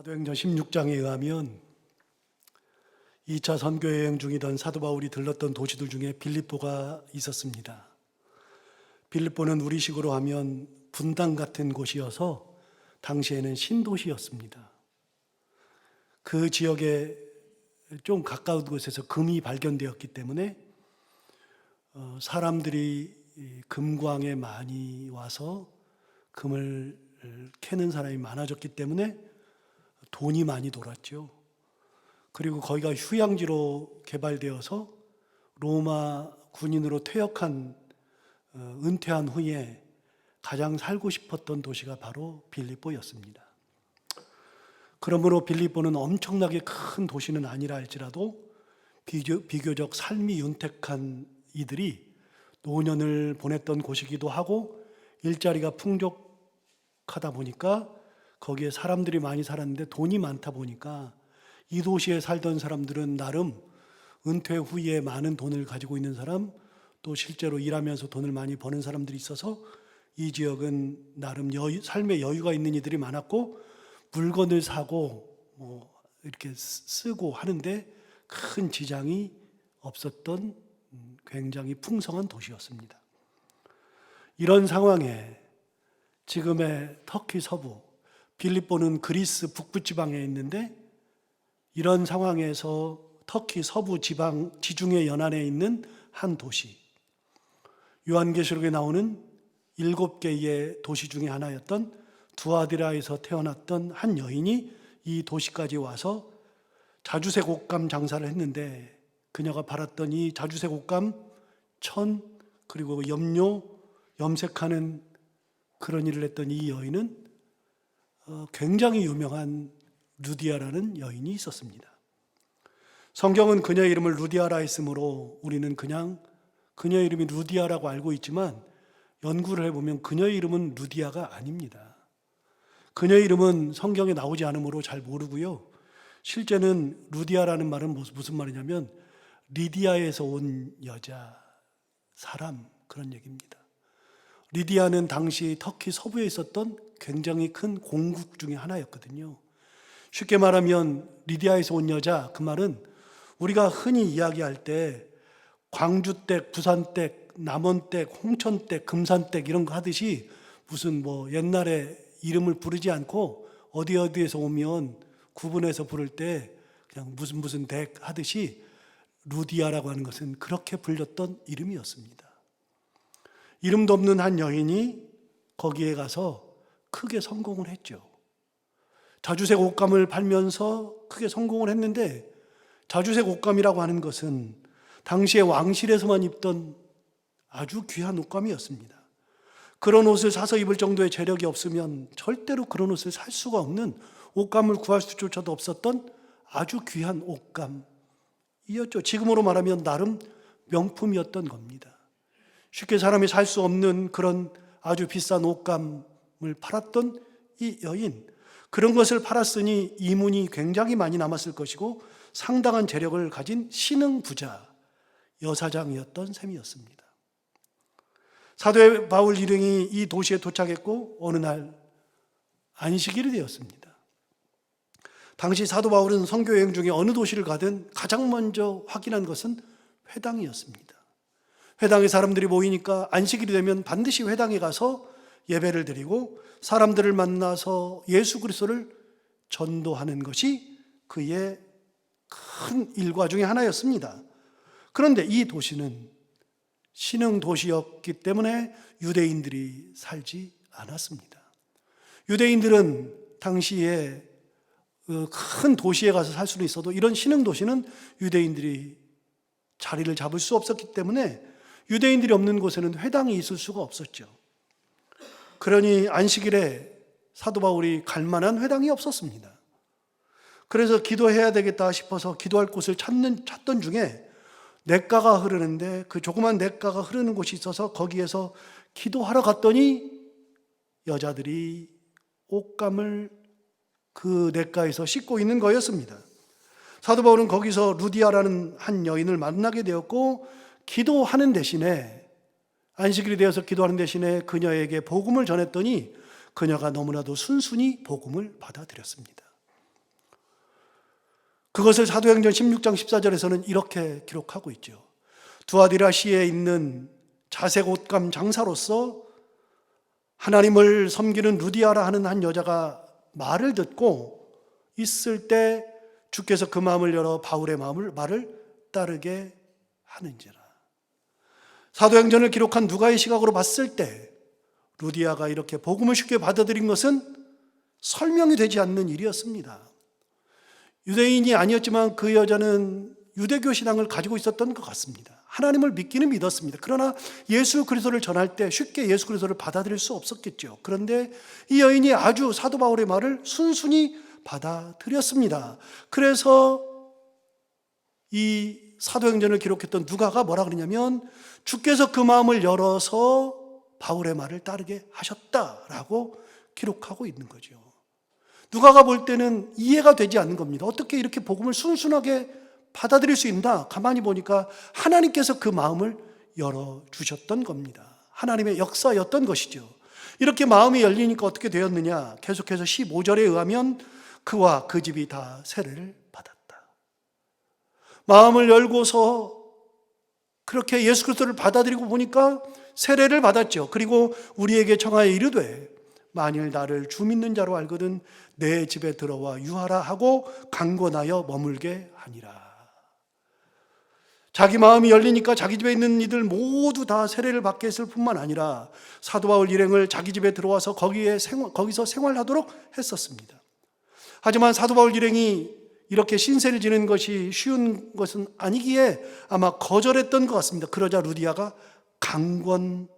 사도행전 16장에 의하면 2차 선교 여행 중이던 사도 바울이 들렀던 도시들 중에 빌립보가 있었습니다. 빌립보는 우리식으로 하면 분당 같은 곳이어서 당시에는 신도시였습니다. 그 지역에 좀 가까운 곳에서 금이 발견되었기 때문에 사람들이 금광에 많이 와서 금을 캐는 사람이 많아졌기 때문에 돈이 많이 돌았죠. 그리고 거기가 휴양지로 개발되어서 로마 군인으로 퇴역한 은퇴한 후에 가장 살고 싶었던 도시가 바로 빌립보였습니다. 그러므로 빌립보는 엄청나게 큰 도시는 아니라 할지라도 비교적 삶이 윤택한 이들이 노년을 보냈던 곳이기도 하고 일자리가 풍족하다 보니까 거기에 사람들이 많이 살았는데 돈이 많다 보니까 이 도시에 살던 사람들은 나름 은퇴 후에 많은 돈을 가지고 있는 사람, 또 실제로 일하면서 돈을 많이 버는 사람들이 있어서 이 지역은 나름 삶의 여유가 있는 이들이 많았고, 물건을 사고 이렇게 쓰고 하는데 큰 지장이 없었던 굉장히 풍성한 도시였습니다. 이런 상황에 지금의 터키 서부, 빌립보는 그리스 북부 지방에 있는데, 이런 상황에서 터키 서부 지방 지중해 연안에 있는 한 도시, 요한계시록에 나오는 7개의 도시 중에 하나였던 두아디라에서 태어났던 한 여인이 이 도시까지 와서 자주색 옷감 장사를 했는데, 그녀가 팔았던 이 자주색 옷감, 천, 그리고 염료, 염색하는 그런 일을 했던 이 여인은 굉장히 유명한 루디아라는 여인이 있었습니다. 성경은 그녀의 이름을 루디아라 했으므로 우리는 그냥 그녀의 이름이 루디아라고 알고 있지만, 연구를 해보면 그녀의 이름은 루디아가 아닙니다. 그녀의 이름은 성경에 나오지 않으므로 잘 모르고요. 실제는 루디아라는 말은 무슨 말이냐면 리디아에서 온 여자, 사람, 그런 얘기입니다. 리디아는 당시 터키 서부에 있었던 굉장히 큰 공국 중에 하나였거든요. 쉽게 말하면 리디아에서 온 여자, 그 말은 우리가 흔히 이야기할 때 광주댁, 부산댁, 남원댁, 홍천댁, 금산댁 이런 거 하듯이 무슨 옛날에 이름을 부르지 않고 어디에서 오면 구분해서 부를 때 그냥 무슨 댁 하듯이 루디아라고 하는 것은 그렇게 불렸던 이름이었습니다. 이름도 없는 한 여인이 거기에 가서 크게 성공을 했죠. 자주색 옷감을 팔면서 크게 성공을 했는데, 자주색 옷감이라고 하는 것은 당시에 왕실에서만 입던 아주 귀한 옷감이었습니다. 그런 옷을 사서 입을 정도의 재력이 없으면 절대로 그런 옷을 살 수가 없는, 옷감을 구할 수조차도 없었던 아주 귀한 옷감이었죠. 지금으로 말하면 나름 명품이었던 겁니다. 쉽게 사람이 살 수 없는 그런 아주 비싼 옷감을 팔았던 이 여인, 그런 것을 팔았으니 이문이 굉장히 많이 남았을 것이고 상당한 재력을 가진 신흥 부자 여사장이었던 셈이었습니다. 사도 바울 일행이 이 도시에 도착했고 어느 날 안식일이 되었습니다. 당시 사도 바울은 선교 여행 중에 어느 도시를 가든 가장 먼저 확인한 것은 회당이었습니다. 회당에 사람들이 모이니까 안식일이 되면 반드시 회당에 가서 예배를 드리고 사람들을 만나서 예수 그리스도를 전도하는 것이 그의 큰 일과 중에 하나였습니다. 그런데 이 도시는 신흥 도시였기 때문에 유대인들이 살지 않았습니다. 유대인들은 당시에 큰 도시에 가서 살 수는 있어도 이런 신흥 도시는 유대인들이 자리를 잡을 수 없었기 때문에 유대인들이 없는 곳에는 회당이 있을 수가 없었죠. 그러니 안식일에 사도 바울이 갈 만한 회당이 없었습니다. 그래서 기도해야 되겠다 싶어서 기도할 곳을 찾던 중에 냇가가 흐르는데, 그 조그만 냇가가 흐르는 곳이 있어서 거기에서 기도하러 갔더니 여자들이 옷감을 그 냇가에서 씻고 있는 거였습니다. 사도 바울은 거기서 루디아라는 한 여인을 만나게 되었고, 기도하는 대신에, 안식일이 되어서 기도하는 대신에 그녀에게 복음을 전했더니 그녀가 너무나도 순순히 복음을 받아들였습니다. 그것을 사도행전 16장 14절에서는 이렇게 기록하고 있죠. 두아디라시에 있는 자색 옷감 장사로서 하나님을 섬기는 루디아라 하는 한 여자가 말을 듣고 있을 때 주께서 그 마음을 열어 바울의 말을 따르게 하는지라. 사도행전을 기록한 누가의 시각으로 봤을 때 루디아가 이렇게 복음을 쉽게 받아들인 것은 설명이 되지 않는 일이었습니다. 유대인이 아니었지만 그 여자는 유대교 신앙을 가지고 있었던 것 같습니다. 하나님을 믿기는 믿었습니다. 그러나 예수 그리스도를 전할 때 쉽게 예수 그리스도를 받아들일 수 없었겠죠. 그런데 이 여인이 아주 사도 바울의 말을 순순히 받아들였습니다. 그래서 이 사도행전을 기록했던 누가가 뭐라 그러냐면 주께서 그 마음을 열어서 바울의 말을 따르게 하셨다라고 기록하고 있는 거죠. 누가가 볼 때는 이해가 되지 않는 겁니다. 어떻게 이렇게 복음을 순순하게 받아들일 수 있나? 가만히 보니까 하나님께서 그 마음을 열어주셨던 겁니다. 하나님의 역사였던 것이죠. 이렇게 마음이 열리니까 어떻게 되었느냐? 계속해서 15절에 의하면 그와 그 집이 다 세례를 받았다. 마음을 열고서 그렇게 예수 그리스도를 받아들이고 보니까 세례를 받았죠. 그리고 우리에게 청하여 이르되 만일 나를 주 믿는 자로 알거든 내 집에 들어와 유하라 하고 강권하여 머물게 하니라. 자기 마음이 열리니까 자기 집에 있는 이들 모두 다 세례를 받게 했을 뿐만 아니라 사도 바울 일행을 자기 집에 들어와서 거기서 생활하도록 했었습니다. 하지만 사도 바울 일행이 이렇게 신세를 지는 것이 쉬운 것은 아니기에 아마 거절했던 것 같습니다. 그러자 루디아가 강권했다라고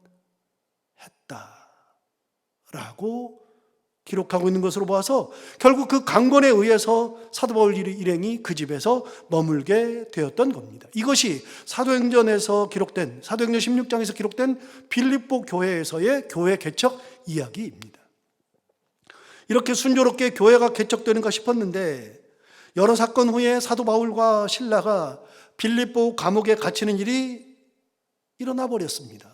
기록하고 있는 것으로 보아서 결국 그 강권에 의해서 사도 바울 일행이 그 집에서 머물게 되었던 겁니다. 이것이 사도행전에서 기록된, 사도행전 16장에서 기록된 빌립보 교회에서의 교회 개척 이야기입니다. 이렇게 순조롭게 교회가 개척되는가 싶었는데 여러 사건 후에 사도 바울과 실라가 빌립보 감옥에 갇히는 일이 일어나 버렸습니다.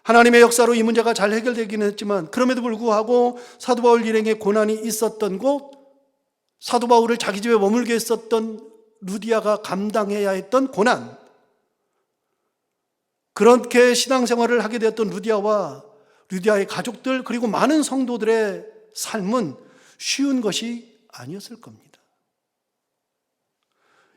하나님의 역사로 이 문제가 잘 해결되기는 했지만 그럼에도 불구하고 사도 바울 일행의 고난이 있었던 곳, 사도 바울을 자기 집에 머물게 했었던 루디아가 감당해야 했던 고난, 그렇게 신앙생활을 하게 되었던 루디아와 루디아의 가족들 그리고 많은 성도들의 삶은 쉬운 것이 아니었을 겁니다.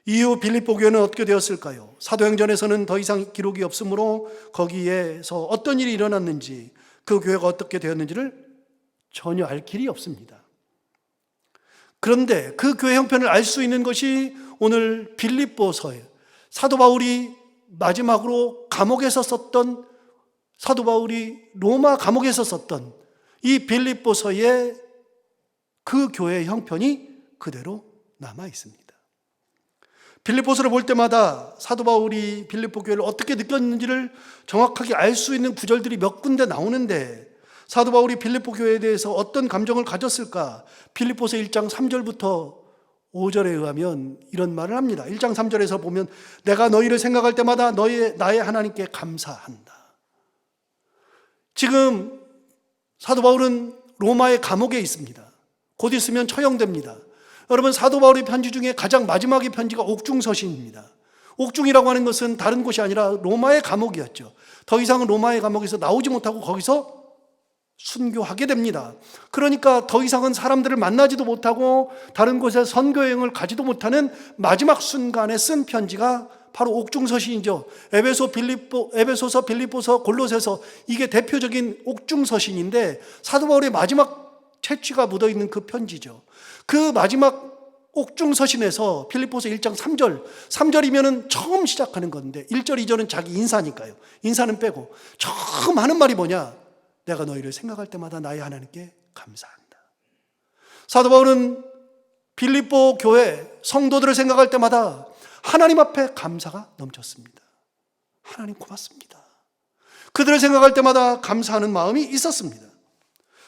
이후 빌립보 교회는 어떻게 되었을까요? 사도행전에서는 더 이상 기록이 없으므로 거기에서 어떤 일이 일어났는지 그 교회가 어떻게 되었는지를 전혀 알 길이 없습니다. 그런데 그 교회 형편을 알 수 있는 것이 오늘 빌립보서에 사도 바울이 마지막으로 감옥에서 썼던, 사도 바울이 로마 감옥에서 썼던 이 빌립보서의 그 교회의 형편이 그대로 남아 있습니다. 빌립보서를 볼 때마다 사도 바울이 빌립보 교회를 어떻게 느꼈는지를 정확하게 알 수 있는 구절들이 몇 군데 나오는데 사도 바울이 빌립보 교회에 대해서 어떤 감정을 가졌을까? 빌립보서 1장 3절부터 5절에 의하면 이런 말을 합니다. 1장 3절에서 보면 내가 너희를 생각할 때마다 나의 하나님께 감사한다. 지금 사도 바울은 로마의 감옥에 있습니다. 곧 있으면 처형됩니다. 여러분, 사도 바울의 편지 중에 가장 마지막의 편지가 옥중서신입니다. 옥중이라고 하는 것은 다른 곳이 아니라 로마의 감옥이었죠. 더 이상은 로마의 감옥에서 나오지 못하고 거기서 순교하게 됩니다. 그러니까 더 이상은 사람들을 만나지도 못하고 다른 곳에 선교여행을 가지도 못하는 마지막 순간에 쓴 편지가 바로 옥중서신이죠. 에베소서, 빌립보서, 골로새서, 이게 대표적인 옥중서신인데 사도 바울의 마지막 채취가 묻어있는 그 편지죠. 그 마지막 옥중서신에서 빌립보서 1장 3절이면은 처음 시작하는 건데 1절, 2절은 자기 인사니까요. 인사는 빼고 처음 하는 말이 뭐냐? 내가 너희를 생각할 때마다 나의 하나님께 감사한다. 사도 바울은 빌립보 교회 성도들을 생각할 때마다 하나님 앞에 감사가 넘쳤습니다. 하나님 고맙습니다. 그들을 생각할 때마다 감사하는 마음이 있었습니다.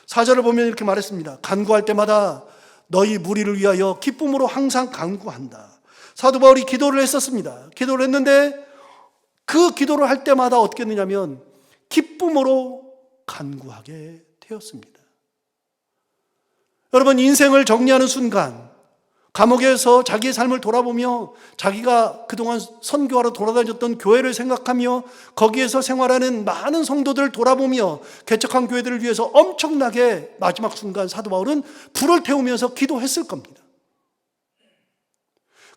4절을 보면 이렇게 말했습니다. 간구할 때마다 너희 무리를 위하여 기쁨으로 항상 간구한다. 사도 바울이 기도를 했었습니다. 기도를 했는데 그 기도를 할 때마다 어떻게 했느냐면 기쁨으로 간구하게 되었습니다. 여러분, 인생을 정리하는 순간 감옥에서 자기의 삶을 돌아보며 자기가 그동안 선교하러 돌아다녔던 교회를 생각하며 거기에서 생활하는 많은 성도들을 돌아보며 개척한 교회들을 위해서 엄청나게 마지막 순간 사도 바울은 불을 태우면서 기도했을 겁니다.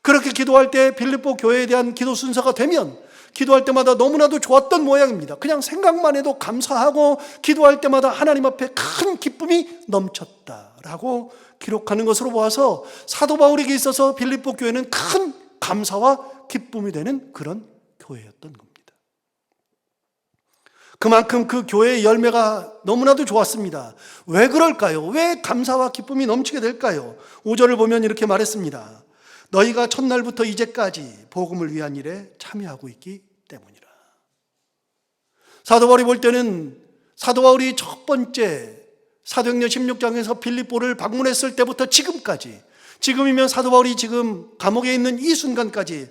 그렇게 기도할 때 빌립보 교회에 대한 기도 순서가 되면 기도할 때마다 너무나도 좋았던 모양입니다. 그냥 생각만 해도 감사하고 기도할 때마다 하나님 앞에 큰 기쁨이 넘쳤다라고 기록하는 것으로 보아서 사도 바울에게 있어서 빌립보 교회는 큰 감사와 기쁨이 되는 그런 교회였던 겁니다. 그만큼 그 교회의 열매가 너무나도 좋았습니다. 왜 그럴까요? 왜 감사와 기쁨이 넘치게 될까요? 5절을 보면 이렇게 말했습니다. 너희가 첫날부터 이제까지 복음을 위한 일에 참여하고 있기 때문이라. 사도 바울이 볼 때는 사도 바울이 첫 번째 사도행전 16장에서 빌립보를 방문했을 때부터 지금까지, 지금이면 사도 바울이 지금 감옥에 있는 이 순간까지,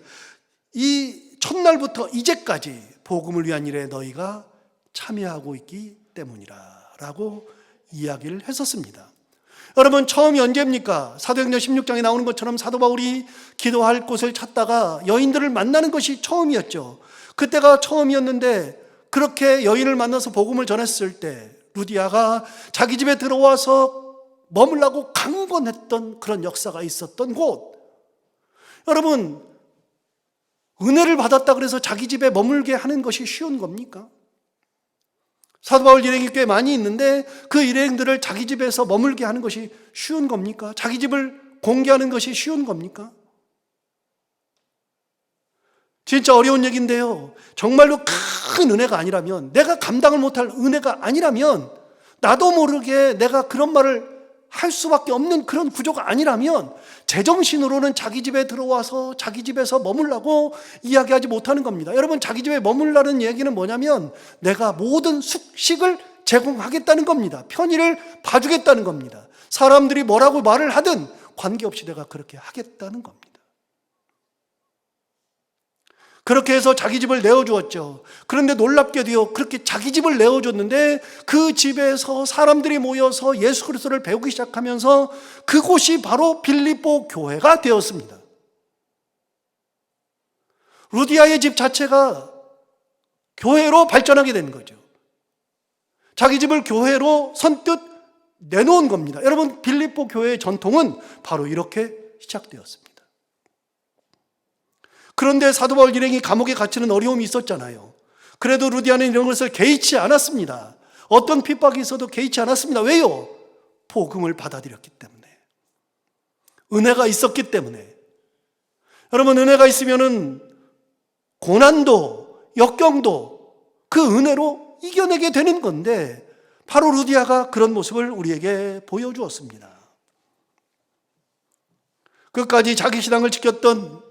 이 첫날부터 이제까지 복음을 위한 일에 너희가 참여하고 있기 때문이라 라고 이야기를 했었습니다. 여러분, 처음이 언제입니까? 사도행전 16장에 나오는 것처럼 사도 바울이 기도할 곳을 찾다가 여인들을 만나는 것이 처음이었죠. 그때가 처음이었는데 그렇게 여인을 만나서 복음을 전했을 때 루디아가 자기 집에 들어와서 머물라고 강권했던 그런 역사가 있었던 곳. 여러분, 은혜를 받았다 그래서 자기 집에 머물게 하는 것이 쉬운 겁니까? 사도 바울 일행이 꽤 많이 있는데 그 일행들을 자기 집에서 머물게 하는 것이 쉬운 겁니까? 자기 집을 공개하는 것이 쉬운 겁니까? 진짜 어려운 얘기인데요. 정말로 큰 은혜가 아니라면, 내가 감당을 못할 은혜가 아니라면, 나도 모르게 내가 그런 말을 할 수밖에 없는 그런 구조가 아니라면 제정신으로는 자기 집에 들어와서 자기 집에서 머물라고 이야기하지 못하는 겁니다. 여러분, 자기 집에 머물라는 얘기는 뭐냐면 내가 모든 숙식을 제공하겠다는 겁니다. 편의를 봐주겠다는 겁니다. 사람들이 뭐라고 말을 하든 관계없이 내가 그렇게 하겠다는 겁니다. 그렇게 해서 자기 집을 내어주었죠. 그런데 놀랍게도요, 그렇게 자기 집을 내어줬는데 그 집에서 사람들이 모여서 예수 그리스도를 배우기 시작하면서 그곳이 바로 빌립보 교회가 되었습니다. 루디아의 집 자체가 교회로 발전하게 된 거죠. 자기 집을 교회로 선뜻 내놓은 겁니다. 여러분, 빌립보 교회의 전통은 바로 이렇게 시작되었습니다. 그런데 사도 바울 일행이 감옥에 갇히는 어려움이 있었잖아요. 그래도 루디아는 이런 것을 개의치 않았습니다. 어떤 핍박이 있어도 개의치 않았습니다. 왜요? 복음을 받아들였기 때문에. 은혜가 있었기 때문에. 여러분, 은혜가 있으면은 고난도, 역경도 그 은혜로 이겨내게 되는 건데 바로 루디아가 그런 모습을 우리에게 보여주었습니다. 끝까지 자기 신앙을 지켰던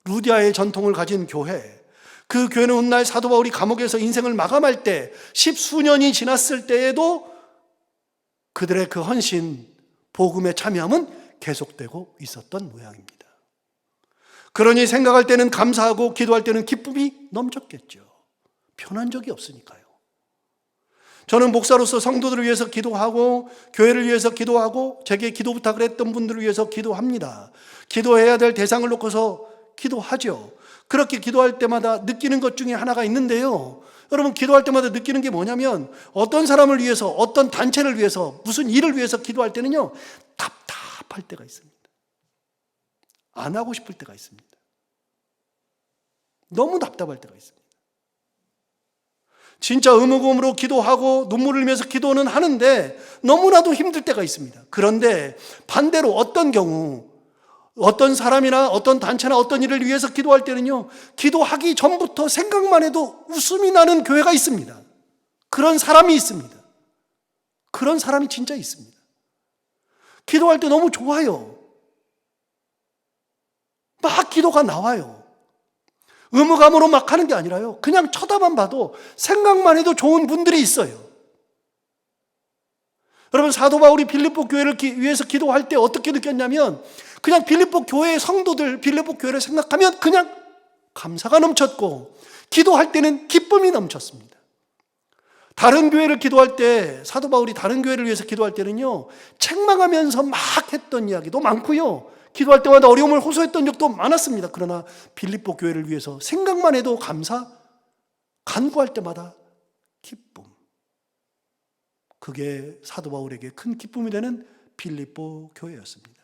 루디아의 전통을 가진 교회, 그 교회는 훗날 사도 바울이 감옥에서 인생을 마감할 때 10수년이 지났을 때에도 그들의 그 헌신, 복음에 참여함은 계속되고 있었던 모양입니다. 그러니 생각할 때는 감사하고 기도할 때는 기쁨이 넘쳤겠죠. 편한 적이 없으니까요. 저는 목사로서 성도들을 위해서 기도하고 교회를 위해서 기도하고 제게 기도 부탁을 했던 분들을 위해서 기도합니다. 기도해야 될 대상을 놓고서 기도하죠. 그렇게 기도할 때마다 느끼는 것 중에 하나가 있는데요. 여러분, 기도할 때마다 느끼는 게 뭐냐면 어떤 사람을 위해서, 어떤 단체를 위해서, 무슨 일을 위해서 기도할 때는요, 답답할 때가 있습니다. 안 하고 싶을 때가 있습니다. 너무 답답할 때가 있습니다. 진짜 의무감으로 기도하고 눈물을 흘리면서 기도는 하는데 너무나도 힘들 때가 있습니다. 그런데 반대로 어떤 경우 어떤 사람이나 어떤 단체나 어떤 일을 위해서 기도할 때는요, 기도하기 전부터 생각만 해도 웃음이 나는 교회가 있습니다. 그런 사람이 있습니다. 그런 사람이 진짜 있습니다. 기도할 때 너무 좋아요. 막 기도가 나와요. 의무감으로 막 하는 게 아니라요, 그냥 쳐다만 봐도 생각만 해도 좋은 분들이 있어요. 여러분, 사도 바울이 빌립보 교회를 위해서 기도할 때 어떻게 느꼈냐면 그냥 빌립보 교회의 성도들, 빌립보 교회를 생각하면 그냥 감사가 넘쳤고 기도할 때는 기쁨이 넘쳤습니다. 다른 교회를 기도할 때, 사도 바울이 다른 교회를 위해서 기도할 때는요, 책망하면서 막 했던 이야기도 많고요, 기도할 때마다 어려움을 호소했던 적도 많았습니다. 그러나 빌립보 교회를 위해서 생각만 해도 감사, 간구할 때마다 기쁨. 그게 사도 바울에게 큰 기쁨이 되는 빌립보 교회였습니다.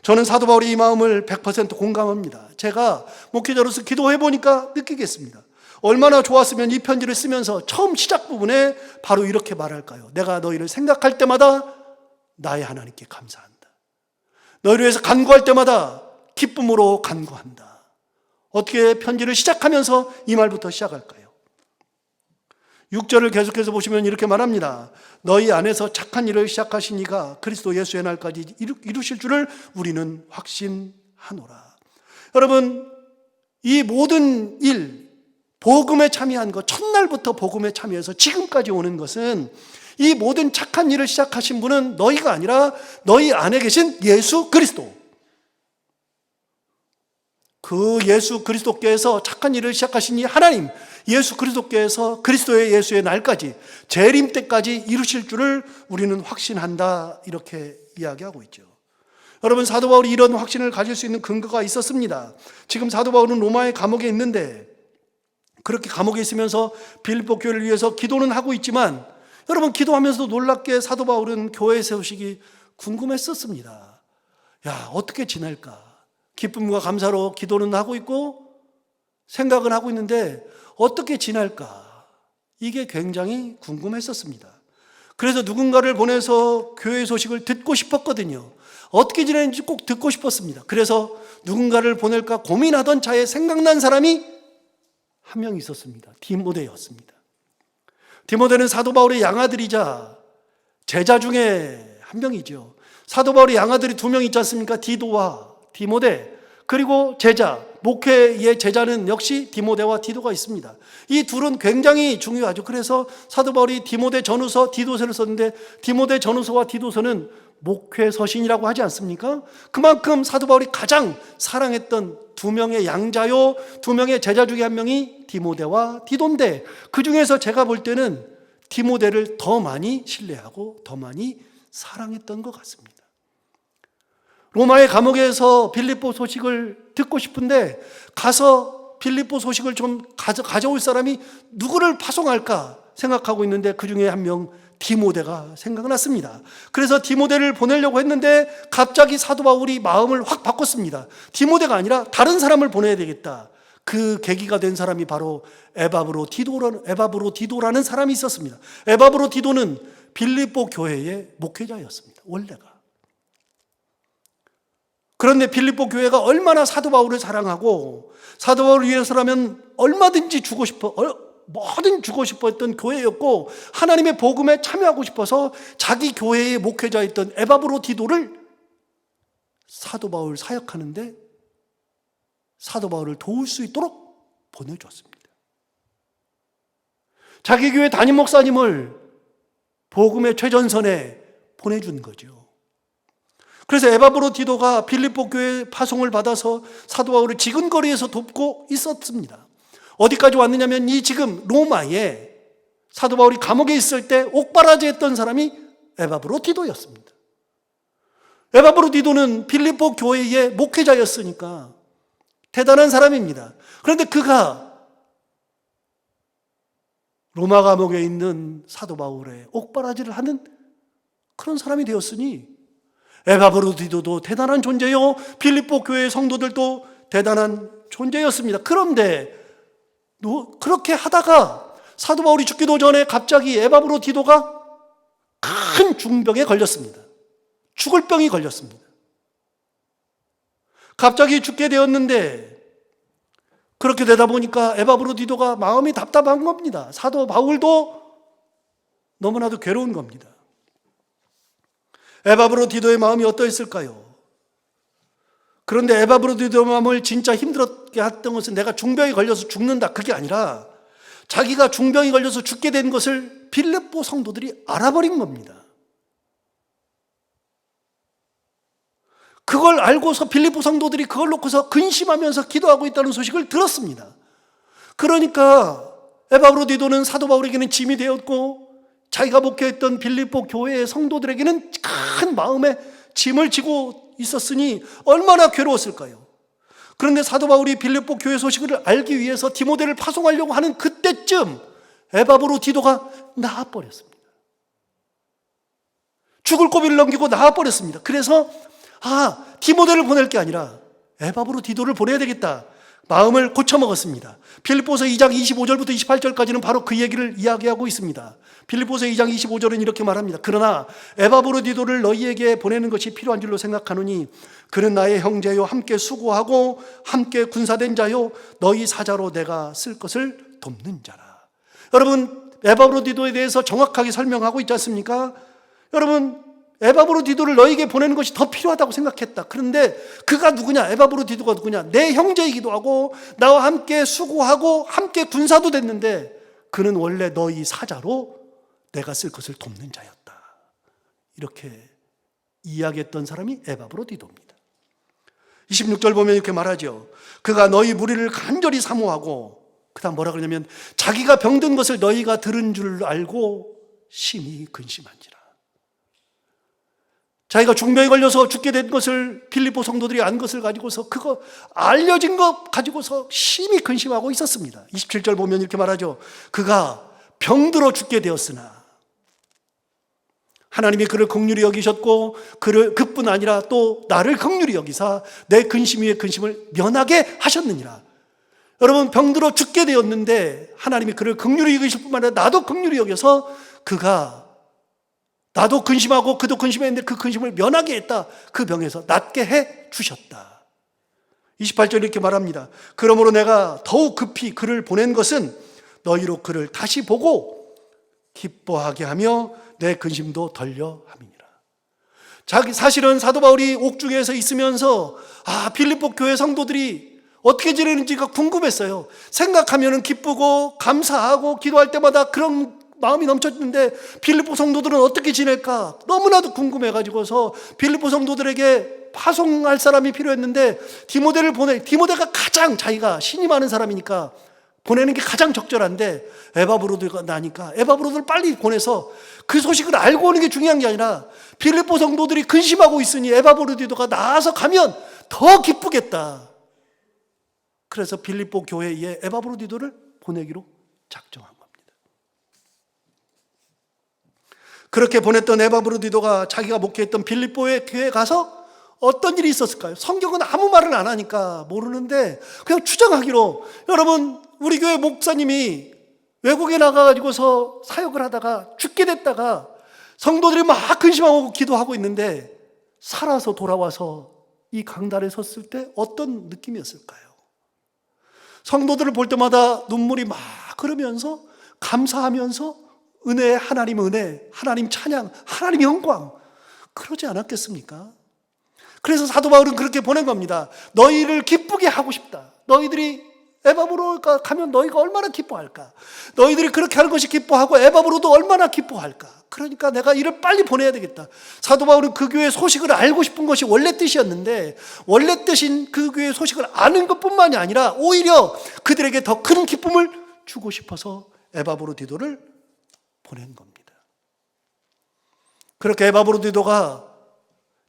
저는 사도 바울의 이 마음을 100% 공감합니다. 제가 목회자로서 기도해 보니까 느끼겠습니다. 얼마나 좋았으면 이 편지를 쓰면서 처음 시작 부분에 바로 이렇게 말할까요? 내가 너희를 생각할 때마다 나의 하나님께 감사한다. 너희를 위해서 간구할 때마다 기쁨으로 간구한다. 어떻게 편지를 시작하면서 이 말부터 시작할까요? 6절을 계속해서 보시면 이렇게 말합니다. 너희 안에서 착한 일을 시작하신 이가 그리스도 예수의 날까지 이루실 줄을 우리는 확신하노라. 여러분, 이 모든 일, 복음에 참여한 것, 첫날부터 복음에 참여해서 지금까지 오는 것은 이 모든 착한 일을 시작하신 분은 너희가 아니라 너희 안에 계신 예수 그리스도. 그 예수 그리스도께서 착한 일을 시작하신 이 하나님, 예수 그리스도께서 그리스도의 예수의 날까지, 재림 때까지 이루실 줄을 우리는 확신한다. 이렇게 이야기하고 있죠. 여러분, 사도 바울이 이런 확신을 가질 수 있는 근거가 있었습니다. 지금 사도 바울은 로마의 감옥에 있는데, 그렇게 감옥에 있으면서 빌립보 교회를 위해서 기도는 하고 있지만, 여러분, 기도하면서도 놀랍게 사도 바울은 교회 소식이 궁금했었습니다. 야, 어떻게 지낼까? 기쁨과 감사로 기도는 하고 있고 생각은 하고 있는데 어떻게 지낼까? 이게 굉장히 궁금했었습니다. 그래서 누군가를 보내서 교회 소식을 듣고 싶었거든요. 어떻게 지내는지 꼭 듣고 싶었습니다. 그래서 누군가를 보낼까 고민하던 차에 생각난 사람이 한 명 있었습니다. 디모데였습니다. 디모데는 사도 바울의 양아들이자 제자 중에 한 명이죠. 사도 바울의 양아들이 두 명 있지 않습니까? 디도와 디모데, 그리고 제자, 목회의 제자는 역시 디모데와 디도가 있습니다. 이 둘은 굉장히 중요하죠. 그래서 사도 바울이 디모데 전후서, 디도서를 썼는데 디모데 전후서와 디도서는 목회 서신이라고 하지 않습니까? 그만큼 사도 바울이 가장 사랑했던 두 명의 양자요, 두 명의 제자 중에 한 명이 디모데와 디도인데, 그 중에서 제가 볼 때는 디모데를 더 많이 신뢰하고 더 많이 사랑했던 것 같습니다. 로마의 감옥에서 빌립보 소식을 듣고 싶은데 가서 빌립보 소식을 좀 가져올 사람이 누구를 파송할까 생각하고 있는데 그 중에 한 명 디모데가 생각났습니다. 그래서 디모데를 보내려고 했는데 갑자기 사도 바울이 마음을 확 바꿨습니다. 디모데가 아니라 다른 사람을 보내야 되겠다. 그 계기가 된 사람이 바로 에바브로 디도라는 사람이 있었습니다. 에바브로 디도는 빌립보 교회의 목회자였습니다. 원래가. 그런데 빌립보 교회가 얼마나 사도 바울을 사랑하고 사도 바울을 위해서라면 얼마든지 뭐든 주고 싶어 했던 교회였고, 하나님의 복음에 참여하고 싶어서 자기 교회의 목회자였던 에바브로 디도를 사도 바울 사역하는데 사도 바울을 도울 수 있도록 보내줬습니다. 자기 교회 담임 목사님을 복음의 최전선에 보내준 거죠. 그래서 에바브로 디도가 빌립보 교회 파송을 받아서 사도 바울을 지근거리에서 돕고 있었습니다. 어디까지 왔느냐면 이 지금 로마에 사도 바울이 감옥에 있을 때 옥바라지 했던 사람이 에바브로 디도였습니다. 에바브로 디도는 빌립보 교회의 목회자였으니까 대단한 사람입니다. 그런데 그가 로마 감옥에 있는 사도 바울의 옥바라지를 하는 그런 사람이 되었으니 에바브로 디도도 대단한 존재요, 빌립보 교회의 성도들도 대단한 존재였습니다. 그런데 그렇게 하다가 사도 바울이 죽기도 전에 갑자기 에바브로 디도가 큰 중병에 걸렸습니다. 죽을 병이 걸렸습니다. 갑자기 죽게 되었는데 그렇게 되다 보니까 에바브로 디도가 마음이 답답한 겁니다. 사도 바울도 너무나도 괴로운 겁니다. 에바브로 디도의 마음이 어떠했을까요? 그런데 에바브로 디도의 마음을 진짜 힘들게 했던 것은 내가 중병이 걸려서 죽는다, 그게 아니라 자기가 중병이 걸려서 죽게 된 것을 빌립보 성도들이 알아버린 겁니다. 그걸 알고서 빌립보 성도들이 그걸 놓고서 근심하면서 기도하고 있다는 소식을 들었습니다. 그러니까 에바브로 디도는 사도 바울에게는 짐이 되었고 자기가 목회했던 빌립보 교회의 성도들에게는 큰 마음의 짐을 지고 있었으니 얼마나 괴로웠을까요? 그런데 사도 바울이 빌립보 교회 소식을 알기 위해서 디모데를 파송하려고 하는 그때쯤 에바브로디도가 나와버렸습니다. 죽을 고비를 넘기고 나와버렸습니다. 그래서 디모데를 보낼 게 아니라 에바브로디도를 보내야 되겠다, 마음을 고쳐먹었습니다. 빌립보서 2장 25절부터 28절까지는 바로 그 얘기를 이야기하고 있습니다. 빌립보서 2장 25절은 이렇게 말합니다. 그러나 에바브로디도를 너희에게 보내는 것이 필요한 줄로 생각하노니 그는 나의 형제요, 함께 수고하고 함께 군사된 자요, 너희 사자로 내가 쓸 것을 돕는 자라. 여러분, 에바브로디도에 대해서 정확하게 설명하고 있지 않습니까? 여러분, 에바브로디도를 너에게 보내는 것이 더 필요하다고 생각했다. 그런데 그가 누구냐? 에바브로디도가 누구냐? 내 형제이기도 하고 나와 함께 수고하고 함께 군사도 됐는데 그는 원래 너희 사자로 내가 쓸 것을 돕는 자였다. 이렇게 이야기했던 사람이 에바브로디도입니다. 26절 보면 이렇게 말하죠. 그가 너희 무리를 간절히 사모하고, 그 다음 뭐라 그러냐면 자기가 병든 것을 너희가 들은 줄 알고 심히 근심한지라. 자기가 중병에 걸려서 죽게 된 것을 빌립보 성도들이 안 것을 가지고서, 그거 알려진 것 가지고서 심히 근심하고 있었습니다. 27절 보면 이렇게 말하죠. 그가 병들어 죽게 되었으나 하나님이 그를 긍휼히 여기셨고 그뿐 아니라 또 나를 긍휼히 여기사 내 근심 위에 근심을 면하게 하셨느니라. 여러분, 병들어 죽게 되었는데 하나님이 그를 긍휼히 여기실 뿐만 아니라 나도 긍휼히 여겨서 그가, 나도 근심하고 그도 근심했는데 그 근심을 면하게 했다. 그 병에서 낫게 해 주셨다. 28절 이렇게 말합니다. 그러므로 내가 더욱 급히 그를 보낸 것은 너희로 그를 다시 보고 기뻐하게 하며 내 근심도 덜려 함이니라. 사실은 사도 바울이 옥중에서 있으면서 빌립보 교회 성도들이 어떻게 지내는지가 궁금했어요. 생각하면 기쁘고 감사하고 기도할 때마다 그런 마음이 넘쳤는데 빌립보 성도들은 어떻게 지낼까 너무나도 궁금해가지고서 빌립보 성도들에게 파송할 사람이 필요했는데 디모데가 가장 자기가 신이 많은 사람이니까 보내는 게 가장 적절한데 에바브로디도가 나니까 에바브로디도를 빨리 보내서 그 소식을 알고 오는 게 중요한 게 아니라 빌립보 성도들이 근심하고 있으니 에바브로디도가 나와서 가면 더 기쁘겠다. 그래서 빌립보 교회에 에바브로디도를 보내기로 작정한 겁니다. 그렇게 보냈던 에바브로디도가 자기가 목회했던 빌립보의 교회에 가서 어떤 일이 있었을까요? 성경은 아무 말을 안 하니까 모르는데 그냥 추정하기로, 여러분, 우리 교회 목사님이 외국에 나가가지고서 사역을 하다가 죽게 됐다가 성도들이 막 근심하고 기도하고 있는데 살아서 돌아와서 이 강단에 섰을 때 어떤 느낌이었을까요? 성도들을 볼 때마다 눈물이 막 흐르면서 감사하면서 은혜, 하나님 찬양, 하나님 영광, 그러지 않았겠습니까? 그래서 사도 바울은 그렇게 보낸 겁니다. 너희를 기쁘게 하고 싶다. 너희들이 에바브로가 가면 너희가 얼마나 기뻐할까? 너희들이 그렇게 하는 것이 기뻐하고 에바브로도 얼마나 기뻐할까? 그러니까 내가 이를 빨리 보내야 되겠다. 사도 바울은 그 교회의 소식을 알고 싶은 것이 원래 뜻이었는데 원래 뜻인 그 교회의 소식을 아는 것뿐만이 아니라 오히려 그들에게 더 큰 기쁨을 주고 싶어서 에바브로디도를 보낸 겁니다. 그렇게 에바브로디도가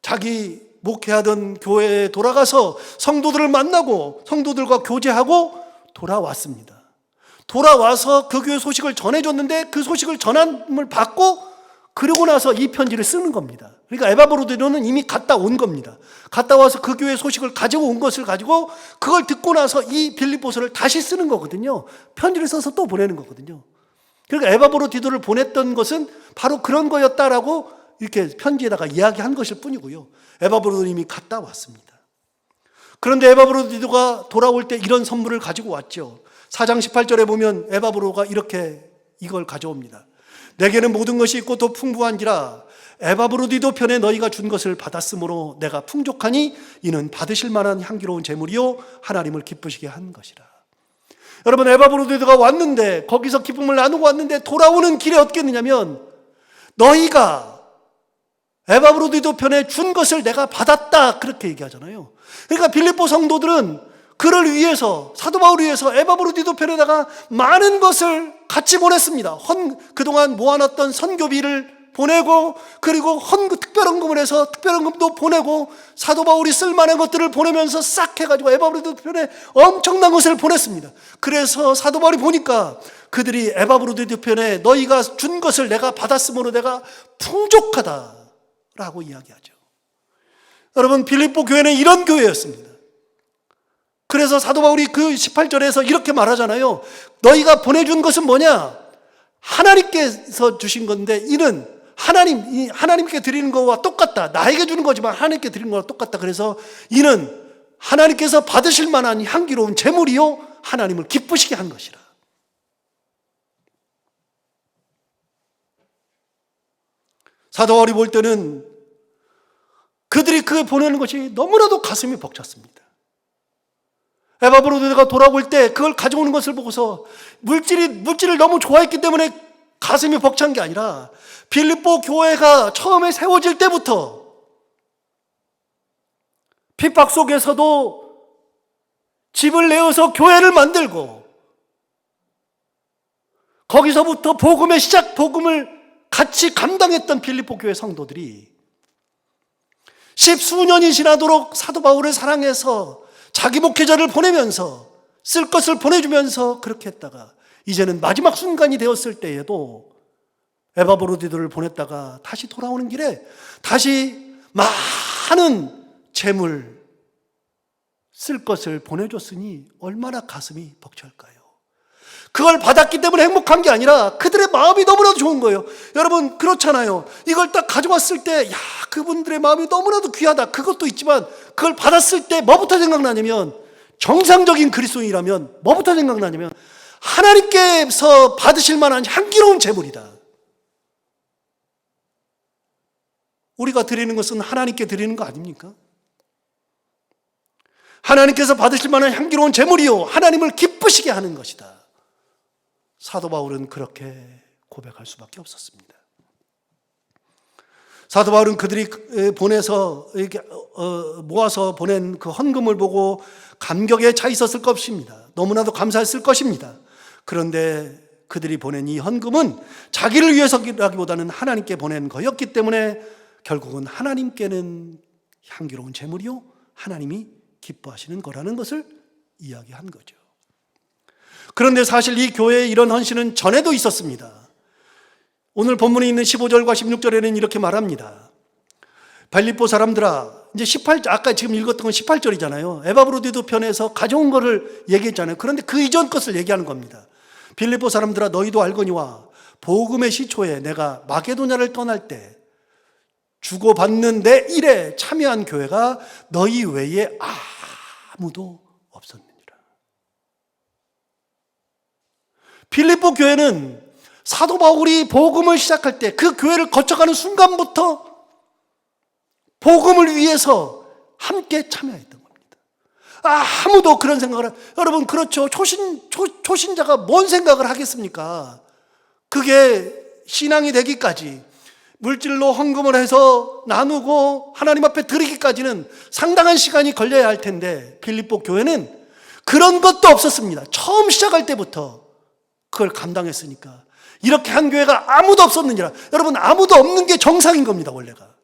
자기 목회하던 교회에 돌아가서 성도들을 만나고 성도들과 교제하고 돌아왔습니다. 돌아와서 그 교회 소식을 전해줬는데 그 소식을 전함을 받고 그러고 나서 이 편지를 쓰는 겁니다. 그러니까 에바브로디도는 이미 갔다 온 겁니다. 갔다 와서 그 교회 소식을 가지고 온 것을 가지고 그걸 듣고 나서 이 빌립보서를 다시 쓰는 거거든요. 편지를 써서 또 보내는 거거든요. 그러니까 에바브로디도를 보냈던 것은 바로 그런 거였다라고 이렇게 편지에다가 이야기한 것일 뿐이고요. 에바브로디도는 이미 갔다 왔습니다. 그런데 에바브로디도가 돌아올 때 이런 선물을 가지고 왔죠. 4장 18절에 보면 에바브로가 이렇게 이걸 가져옵니다. 내게는 모든 것이 있고 더 풍부한지라 에바브로디도 편에 너희가 준 것을 받았으므로 내가 풍족하니 이는 받으실 만한 향기로운 제물이요 하나님을 기쁘시게 한 것이라. 여러분, 에바브로디도가 왔는데 거기서 기쁨을 나누고 왔는데 돌아오는 길에 어떻게 했느냐면 너희가 에바브로디도 편에 준 것을 내가 받았다 그렇게 얘기하잖아요. 그러니까 빌립보 성도들은 그를 위해서, 사도 바울을 위해서 에바브로디도 편에다가 많은 것을 같이 보냈습니다. 그동안 모아놨던 선교비를 보내고, 그리고 특별헌금을 해서 특별헌금도 보내고, 사도 바울이 쓸만한 것들을 보내면서 싹 해가지고 에바브로디도 편에 엄청난 것을 보냈습니다. 그래서 사도 바울이 보니까 그들이 에바브로디도 편에 너희가 준 것을 내가 받았으므로 내가 풍족하다라고 이야기하죠. 여러분, 빌립보 교회는 이런 교회였습니다. 그래서 사도 바울이 그 18절에서 이렇게 말하잖아요. 너희가 보내준 것은 뭐냐? 하나님께서 주신 건데 이는 하나님께 드리는 것과 똑같다. 나에게 주는 거지만 하나님께 드리는 것과 똑같다. 그래서 이는 하나님께서 받으실 만한 향기로운 제물이요 하나님을 기쁘시게 한 것이라. 사도 바울이 볼 때는 그들이 그 보내는 것이 너무나도 가슴이 벅찼습니다. 에바브로디가 돌아올 때 그걸 가져오는 것을 보고서 물질을 너무 좋아했기 때문에 가슴이 벅찬 게 아니라 빌립보 교회가 처음에 세워질 때부터 핍박 속에서도 집을 내어서 교회를 만들고 거기서부터 복음을 같이 감당했던 빌립보 교회 성도들이 십수년이 지나도록 사도 바울을 사랑해서 자기 목회자를 보내면서 쓸 것을 보내주면서 그렇게 했다가 이제는 마지막 순간이 되었을 때에도 에바브로디들을 보냈다가 다시 돌아오는 길에 다시 많은 재물 쓸 것을 보내줬으니 얼마나 가슴이 벅찰까요? 그걸 받았기 때문에 행복한 게 아니라 그들의 마음이 너무나도 좋은 거예요. 여러분 그렇잖아요. 이걸 딱 가져왔을 때 그분들의 마음이 너무나도 귀하다. 그것도 있지만 그걸 받았을 때 뭐부터 생각나냐면 정상적인 그리스도인이라면 뭐부터 생각나냐면 하나님께서 받으실 만한 향기로운 제물이다. 우리가 드리는 것은 하나님께 드리는 거 아닙니까? 하나님께서 받으실 만한 향기로운 제물이요 하나님을 기쁘시게 하는 것이다. 사도 바울은 그렇게 고백할 수밖에 없었습니다. 사도 바울은 그들이 보내서 이렇게 모아서 보낸 그 헌금을 보고 감격에 차 있었을 것입니다. 너무나도 감사했을 것입니다. 그런데 그들이 보낸 이 헌금은 자기를 위해서라기보다는 하나님께 보낸 거였기 때문에 결국은 하나님께는 향기로운 제물이요 하나님이 기뻐하시는 거라는 것을 이야기한 거죠. 그런데 사실 이 교회의 이런 헌신은 전에도 있었습니다. 오늘 본문에 있는 15절과 16절에는 이렇게 말합니다. 빌립보 사람들아, 이제 아까 지금 읽었던 건 18절이잖아요. 에바브로디도 편에서 가져온 거를 얘기했잖아요. 그런데 그 이전 것을 얘기하는 겁니다. 빌립보 사람들아, 너희도 알거니와 복음의 시초에 내가 마게도냐를 떠날 때 주고받는 내 일에 참여한 교회가 너희 외에 아무도 없었느니라. 빌립보 교회는 사도 바울이 복음을 시작할 때 그 교회를 거쳐가는 순간부터 복음을 위해서 함께 참여했던 겁니다. 아무도 그런 생각을 여러분 그렇죠. 초신자가 뭔 생각을 하겠습니까? 그게 신앙이 되기까지 물질로 헌금을 해서 나누고 하나님 앞에 드리기까지는 상당한 시간이 걸려야 할 텐데 빌립보 교회는 그런 것도 없었습니다. 처음 시작할 때부터 그걸 감당했으니까 이렇게 한 교회가 아무도 없었느니라. 여러분 아무도 없는 게 정상인 겁니다. 원래가.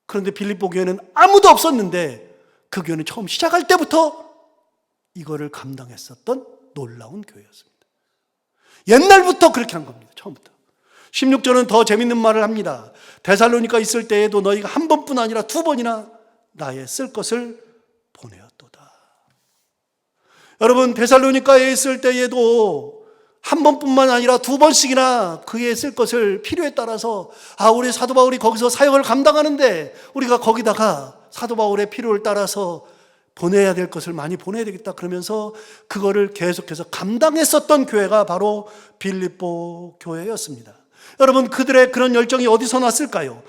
그런데 빌립보 교회는 아무도 없었는데 그 교회는 처음 시작할 때부터 이거를 감당했었던 놀라운 교회였습니다. 옛날부터 그렇게 한 겁니다. 처음부터. 16절은 더 재밌는 말을 합니다. 데살로니가 있을 때에도 너희가 한 번뿐 아니라 두 번이나 나의 쓸 것을 보내었도다. 여러분 데살로니가에 있을 때에도 한 번뿐만 아니라 두 번씩이나 그의 쓸 것을 필요에 따라서 우리 사도 바울이 거기서 사역을 감당하는데 우리가 거기다가 사도 바울의 필요를 따라서 보내야 될 것을 많이 보내야 되겠다 그러면서 그거를 계속해서 감당했었던 교회가 바로 빌립보 교회였습니다. 여러분 그들의 그런 열정이 어디서 났을까요?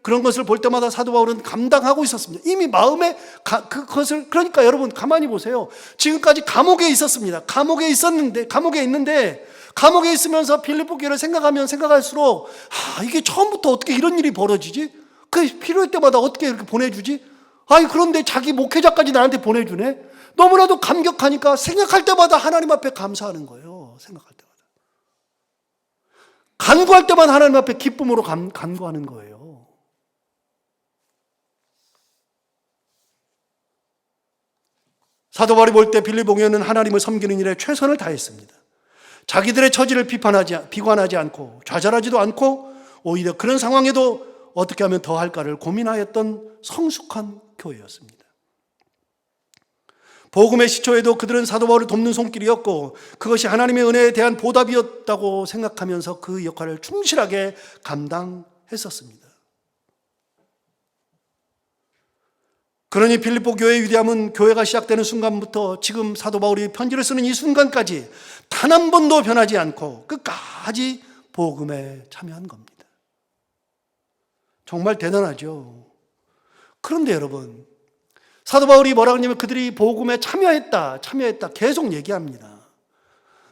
그런 것을 볼 때마다 사도 바울은 감당하고 있었습니다. 이미 마음에 그것을 그러니까 여러분 가만히 보세요. 지금까지 감옥에 있었습니다. 감옥에 있는데 감옥에 있으면서 빌립보 교회를 생각하면 생각할수록 이게 처음부터 어떻게 이런 일이 벌어지지? 그 필요할 때마다 어떻게 이렇게 보내주지? 그런데 자기 목회자까지 나한테 보내주네? 너무나도 감격하니까 생각할 때마다 하나님 앞에 감사하는 거예요. 생각할 때마다. 간구할 때만 하나님 앞에 기쁨으로 간구하는 거예요. 사도 바울이 볼 때 빌립보 교회는 하나님을 섬기는 일에 최선을 다했습니다. 자기들의 처지를 비관하지 않고 좌절하지도 않고 오히려 그런 상황에도 어떻게 하면 더 할까를 고민하였던 성숙한 교회였습니다. 복음의 시초에도 그들은 사도 바울을 돕는 손길이었고 그것이 하나님의 은혜에 대한 보답이었다고 생각하면서 그 역할을 충실하게 감당했었습니다. 그러니 빌립보 교회의 위대함은 교회가 시작되는 순간부터 지금 사도 바울이 편지를 쓰는 이 순간까지 단 한 번도 변하지 않고 끝까지 복음에 참여한 겁니다. 정말 대단하죠. 그런데 여러분, 사도 바울이 뭐라고 하냐면 그들이 복음에 참여했다 계속 얘기합니다.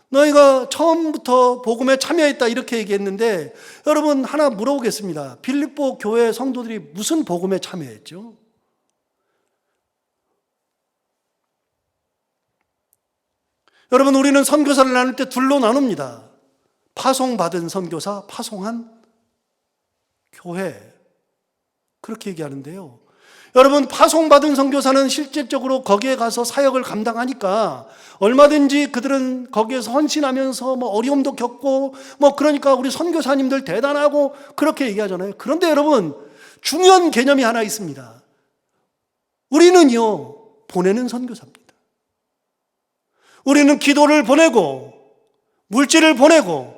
너희가 처음부터 복음에 참여했다 이렇게 얘기했는데 여러분 하나 물어보겠습니다. 빌립보 교회 성도들이 무슨 복음에 참여했죠? 여러분, 우리는 선교사를 나눌 때 둘로 나눕니다. 파송받은 선교사, 파송한 교회, 그렇게 얘기하는데요. 여러분, 파송받은 선교사는 실질적으로 거기에 가서 사역을 감당하니까 얼마든지 그들은 거기에서 헌신하면서 어려움도 겪고 그러니까 우리 선교사님들 대단하고 그렇게 얘기하잖아요. 그런데 여러분, 중요한 개념이 하나 있습니다. 우리는요, 보내는 선교사입니다. 우리는 기도를 보내고 물질을 보내고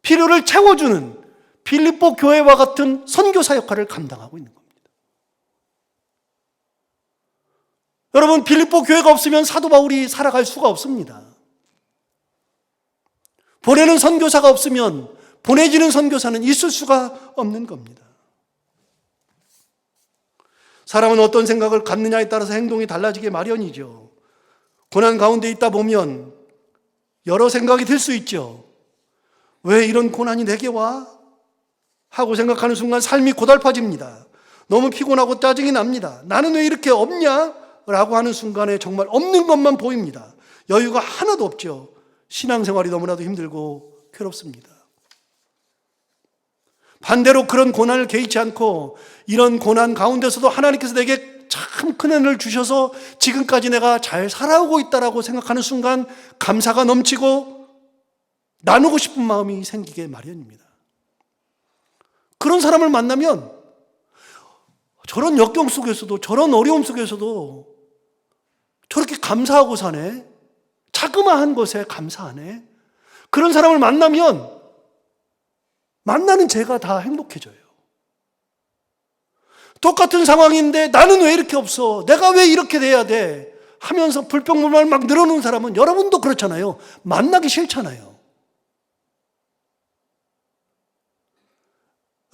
필요를 채워주는 빌립보 교회와 같은 선교사 역할을 감당하고 있는 겁니다. 여러분, 빌립보 교회가 없으면 사도 바울이 살아갈 수가 없습니다. 보내는 선교사가 없으면 보내지는 선교사는 있을 수가 없는 겁니다. 사람은 어떤 생각을 갖느냐에 따라서 행동이 달라지게 마련이죠. 고난 가운데 있다 보면 여러 생각이 들 수 있죠. 왜 이런 고난이 내게 와? 하고 생각하는 순간 삶이 고달파집니다. 너무 피곤하고 짜증이 납니다. 나는 왜 이렇게 없냐? 라고 하는 순간에 정말 없는 것만 보입니다. 여유가 하나도 없죠. 신앙생활이 너무나도 힘들고 괴롭습니다. 반대로 그런 고난을 개의치 않고 이런 고난 가운데서도 하나님께서 내게 참 큰 은혜를 주셔서 지금까지 내가 잘 살아오고 있다라고 생각하는 순간 감사가 넘치고 나누고 싶은 마음이 생기게 마련입니다. 그런 사람을 만나면 저런 역경 속에서도 저런 어려움 속에서도 저렇게 감사하고 사네, 자그마한 것에 감사하네, 그런 사람을 만나면 만나는 제가 다 행복해져요. 똑같은 상황인데 나는 왜 이렇게 없어? 내가 왜 이렇게 돼야 돼? 하면서 불평불만을 막 늘어놓는 사람은 여러분도 그렇잖아요. 만나기 싫잖아요.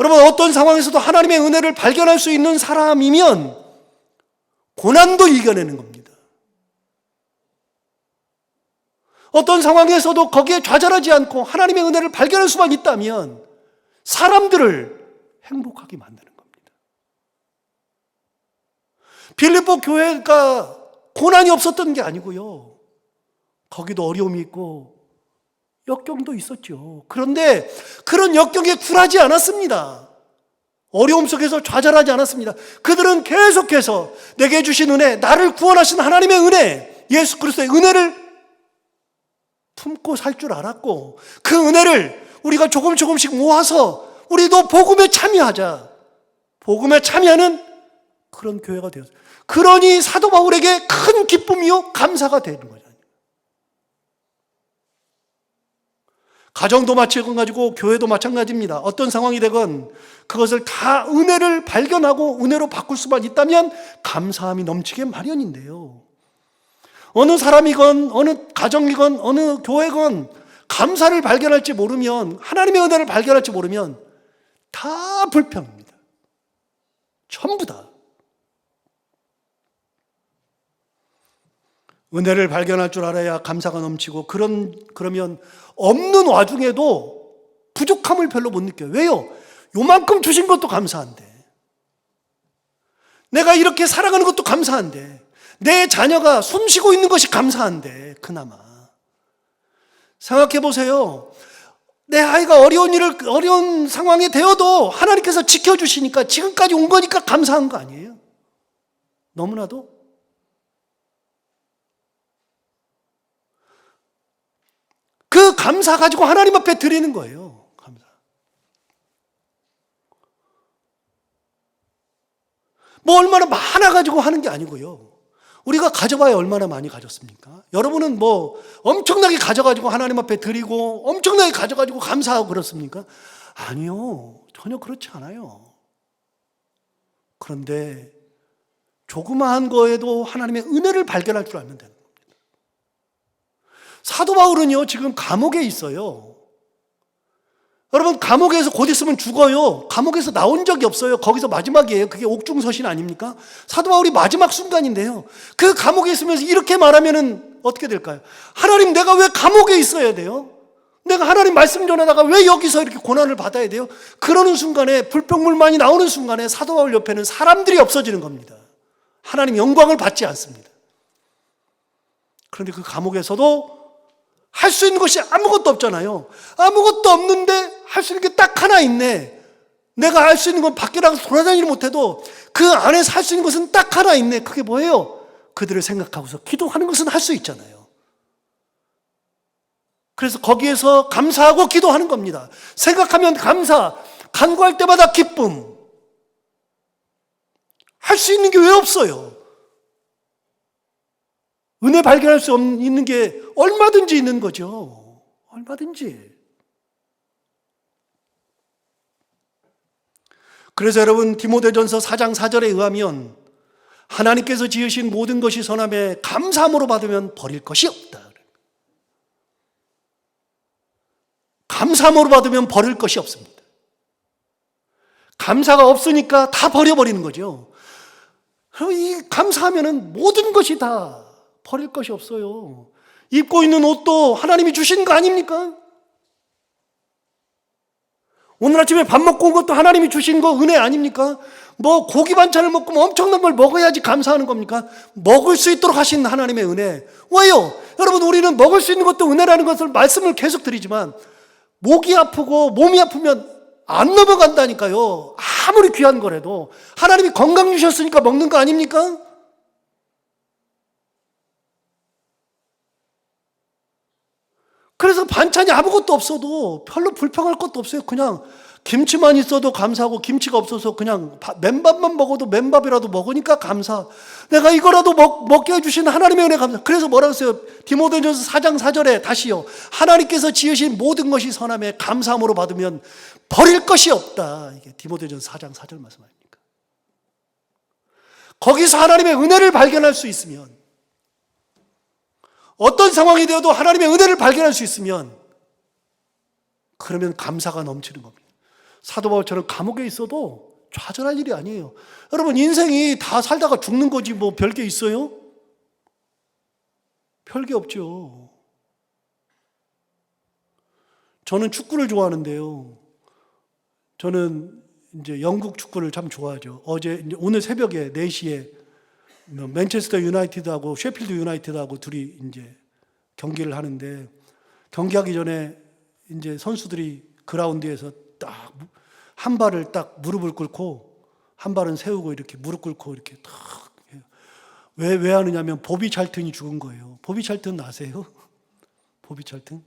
여러분, 어떤 상황에서도 하나님의 은혜를 발견할 수 있는 사람이면 고난도 이겨내는 겁니다. 어떤 상황에서도 거기에 좌절하지 않고 하나님의 은혜를 발견할 수만 있다면 사람들을 행복하게 만드는 겁니다. 빌립보 교회가 고난이 없었던 게 아니고요. 거기도 어려움이 있고 역경도 있었죠. 그런데 그런 역경에 굴하지 않았습니다. 어려움 속에서 좌절하지 않았습니다. 그들은 계속해서 내게 주신 은혜, 나를 구원하신 하나님의 은혜, 예수 그리스도의 은혜를 품고 살 줄 알았고 그 은혜를 우리가 조금씩 모아서 우리도 복음에 참여하자. 복음에 참여하는 그런 교회가 되었어요. 그러니 사도 바울에게 큰 기쁨이요 감사가 되는 거죠. 가정도 마찬가지고 교회도 마찬가지입니다. 어떤 상황이 되건 그것을 다 은혜를 발견하고 은혜로 바꿀 수만 있다면 감사함이 넘치게 마련인데요. 어느 사람이건 어느 가정이건 어느 교회건 감사를 발견할지 모르면, 하나님의 은혜를 발견할지 모르면 다 불평입니다. 전부 다. 은혜를 발견할 줄 알아야 감사가 넘치고 그러면 없는 와중에도 부족함을 별로 못 느껴요. 왜요? 요만큼 주신 것도 감사한데, 내가 이렇게 살아가는 것도 감사한데, 내 자녀가 숨쉬고 있는 것이 감사한데, 그나마 생각해 보세요. 내 아이가 어려운 상황에 되어도 하나님께서 지켜주시니까 지금까지 온 거니까 감사한 거 아니에요? 너무나도. 그 감사 가지고 하나님 앞에 드리는 거예요. 감사. 뭐 얼마나 많아 가지고 하는 게 아니고요. 우리가 가져봐야 얼마나 많이 가졌습니까? 여러분은 뭐 엄청나게 가져가지고 하나님 앞에 드리고 엄청나게 가져가지고 감사하고 그렇습니까? 아니요. 전혀 그렇지 않아요. 그런데 조그마한 거에도 하나님의 은혜를 발견할 줄 알면 되는 겁니다. 사도 바울은요, 지금 감옥에 있어요. 여러분, 감옥에서 곧 있으면 죽어요. 감옥에서 나온 적이 없어요. 거기서 마지막이에요. 그게 옥중서신 아닙니까? 사도 바울이 마지막 순간인데요. 그 감옥에 있으면서 이렇게 말하면은 어떻게 될까요? 하나님, 내가 왜 감옥에 있어야 돼요? 내가 하나님 말씀 전하다가 왜 여기서 이렇게 고난을 받아야 돼요? 그러는 순간에, 불평불만이 나오는 순간에 사도 바울 옆에는 사람들이 없어지는 겁니다. 하나님 영광을 받지 않습니다. 그런데 그 감옥에서도 할 수 있는 것이 아무것도 없잖아요. 아무것도 없는데 할 수 있는 게 딱 하나 있네. 내가 할 수 있는 건 밖에 나가서 돌아다니지 못해도 그 안에서 할 수 있는 것은 딱 하나 있네. 그게 뭐예요? 그들을 생각하고서 기도하는 것은 할 수 있잖아요. 그래서 거기에서 감사하고 기도하는 겁니다. 생각하면 감사, 간구할 때마다 기쁨. 할 수 있는 게 왜 없어요? 은혜 발견할 수 있는 게 얼마든지 있는 거죠. 얼마든지. 그래서 여러분, 디모데전서 4장 4절에 의하면 하나님께서 지으신 모든 것이 선함에 감사함으로 받으면 버릴 것이 없다. 감사함으로 받으면 버릴 것이 없습니다. 감사가 없으니까 다 버려버리는 거죠. 그럼 이 감사하면은 모든 것이 다 버릴 것이 없어요. 입고 있는 옷도 하나님이 주신 거 아닙니까? 오늘 아침에 밥 먹고 온 것도 하나님이 주신 거 은혜 아닙니까? 뭐 고기 반찬을 먹고 뭐 엄청난 걸 먹어야지 감사하는 겁니까? 먹을 수 있도록 하신 하나님의 은혜. 왜요? 여러분, 우리는 먹을 수 있는 것도 은혜라는 것을 말씀을 계속 드리지만 목이 아프고 몸이 아프면 안 넘어간다니까요. 아무리 귀한 거라도 하나님이 건강 주셨으니까 먹는 거 아닙니까? 그래서 반찬이 아무것도 없어도 별로 불평할 것도 없어요. 그냥 김치만 있어도 감사하고 김치가 없어서 그냥 맨밥만 먹어도 맨밥이라도 먹으니까 감사. 내가 이거라도 먹게 해주신 하나님의 은혜 감사. 그래서 뭐라고 했어요? 디모데전서 4장 4절에 다시요. 하나님께서 지으신 모든 것이 선함에 감사함으로 받으면 버릴 것이 없다. 이게 디모데전서 4장 4절 말씀 아닙니까? 거기서 하나님의 은혜를 발견할 수 있으면, 어떤 상황이 되어도 하나님의 은혜를 발견할 수 있으면 그러면 감사가 넘치는 겁니다. 사도 바울처럼 감옥에 있어도 좌절할 일이 아니에요. 여러분, 인생이 다 살다가 죽는 거지 뭐 별게 있어요? 별게 없죠. 저는 축구를 좋아하는데요. 저는 이제 영국 축구를 참 좋아하죠. 오늘 새벽에 4시에 맨체스터 유나이티드하고 셰필드 유나이티드하고 둘이 이제 경기를 하는데, 경기하기 전에 이제 선수들이 그라운드에서 딱 한 발을 딱 무릎을 꿇고 한 발은 세우고 이렇게 무릎 꿇고 이렇게 딱 해요. 왜 하느냐면 보비 찰튼이 죽은 거예요. 보비 찰튼 아세요? 보비 찰튼?